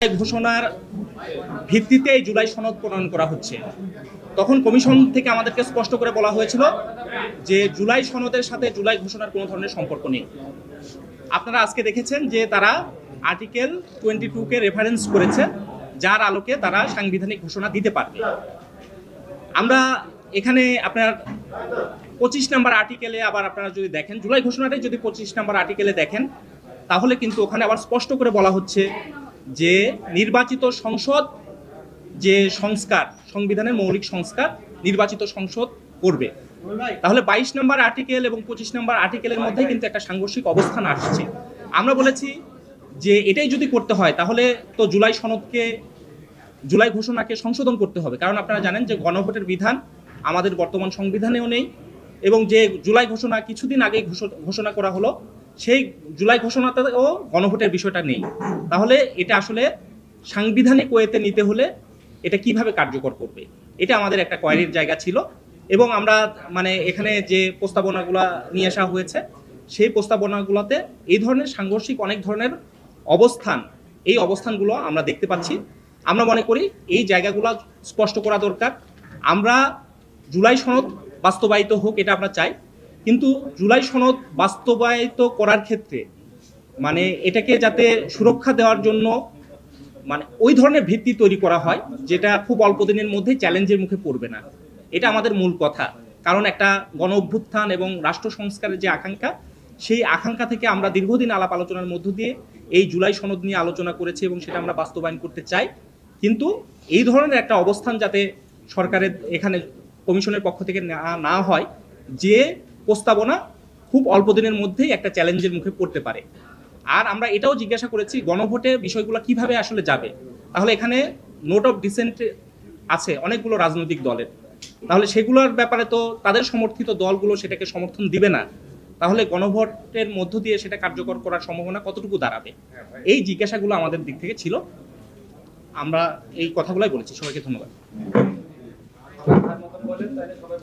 ঘোষণার ভিত্তিতে এই জুলাই সনদ প্রণয়ন করা হচ্ছে। তখন কমিশন থেকে আমাদেরকে স্পষ্ট করে বলা হয়েছিল যে জুলাই সনদের সাথে জুলাই ঘোষণার কোনো ধরনের সম্পর্ক নেই। আপনারা আজকে দেখেছেন যে তারা আর্টিকেল 22-কে রেফারেন্স করেছে, যার আলোকে তারা সাংবিধানিক ঘোষণা দিতে পারবে। আমরা এখানে আপনার 25 নম্বর আর্টিকেলে আবার আপনারা যদি দেখেন, জুলাই ঘোষণাটাই যদি 25 নম্বর আর্টিকেলে দেখেন, তাহলে কিন্তু ওখানে আবার স্পষ্ট করে বলা হচ্ছে যে নির্বাচিত সংসদ যে সংস্কার, সংবিধানের মৌলিক সংস্কার নির্বাচিত সংসদ করবে। তাহলে 22 নম্বর আর্টিকেল এবং 25 নম্বর আর্টিকেলের মধ্যে কিন্তু একটা সাংঘর্ষিক অবস্থান আসছে। আমরা বলেছি যে এটাই যদি করতে হয় তাহলে তো জুলাই ঘোষণাকে সংশোধন করতে হবে, কারণ আপনারা জানেন যে গণভোটের বিধান আমাদের বর্তমান সংবিধানেও নেই, এবং যে জুলাই ঘোষণা কিছুদিন আগেই ঘোষণা করা হলো, সেই জুলাই ঘোষণাতেও গণভোটের বিষয়টা নেই। তাহলে এটা আসলে সাংবিধানিক ওয়েতে নিতে হলে এটা কিভাবে কার্যকর করবে, এটা আমাদের একটা কোয়ারির জায়গা ছিল। এবং আমরা এখানে যে প্রস্তাবনাগুলো নিয়ে আসা হয়েছে, সেই প্রস্তাবনাগুলোতে এই ধরনের সাংঘর্ষিক অনেক ধরনের এই অবস্থানগুলো আমরা দেখতে পাচ্ছি। আমরা মনে করি এই জায়গাগুলো স্পষ্ট করা দরকার। আমরা জুলাই সনদ বাস্তবায়িত হোক, এটা আমরা চাই, কিন্তু জুলাই সনদ বাস্তবায়িত করার ক্ষেত্রে এটাকে যাতে সুরক্ষা দেওয়ার জন্য ওই ধরনের ভিত্তি তৈরি করা হয় যেটা খুব অল্প দিনের মধ্যে চ্যালেঞ্জের মুখে পড়বে না। এটা আমাদের মূল কথা, কারণ একটা গণ অভ্যুত্থান এবং রাষ্ট্র সংস্কারের যে আকাঙ্ক্ষা, সেই আকাঙ্ক্ষা থেকে আমরা দীর্ঘদিন আলাপ আলোচনার মধ্য দিয়ে এই জুলাই সনদ নিয়ে আলোচনা করেছি এবং সেটা আমরা বাস্তবায়ন করতে চাই। কিন্তু এই ধরনের একটা অবস্থান যাতে সরকারের এখানে কমিশনের পক্ষ থেকে না হয়, যে প্রস্তাবনা খুব অল্প দিনের মধ্যেই একটা চ্যালেঞ্জের মুখে পড়তে পারে। আর আমরা এটাও জিজ্ঞাসা করেছি গণভোটে বিষয়গুলো কিভাবে আসলে যাবে। তাহলে এখানে নোট অফ ডিসেন্ট আছে অনেকগুলো রাজনৈতিক দলের, তাহলে সেগুলোর ব্যাপারে তো তাদের সমর্থিত দলগুলো সেটাকে সমর্থন দিবে না, তাহলে গণভোটের মধ্য দিয়ে সেটা কার্যকর করার সম্ভাবনা কতটুকু দাঁড়াবে, এই জিজ্ঞাসাগুলো আমাদের দিক থেকে ছিল। আমরা এই কথাগুলোই বলেছি। সবাইকে ধন্যবাদ।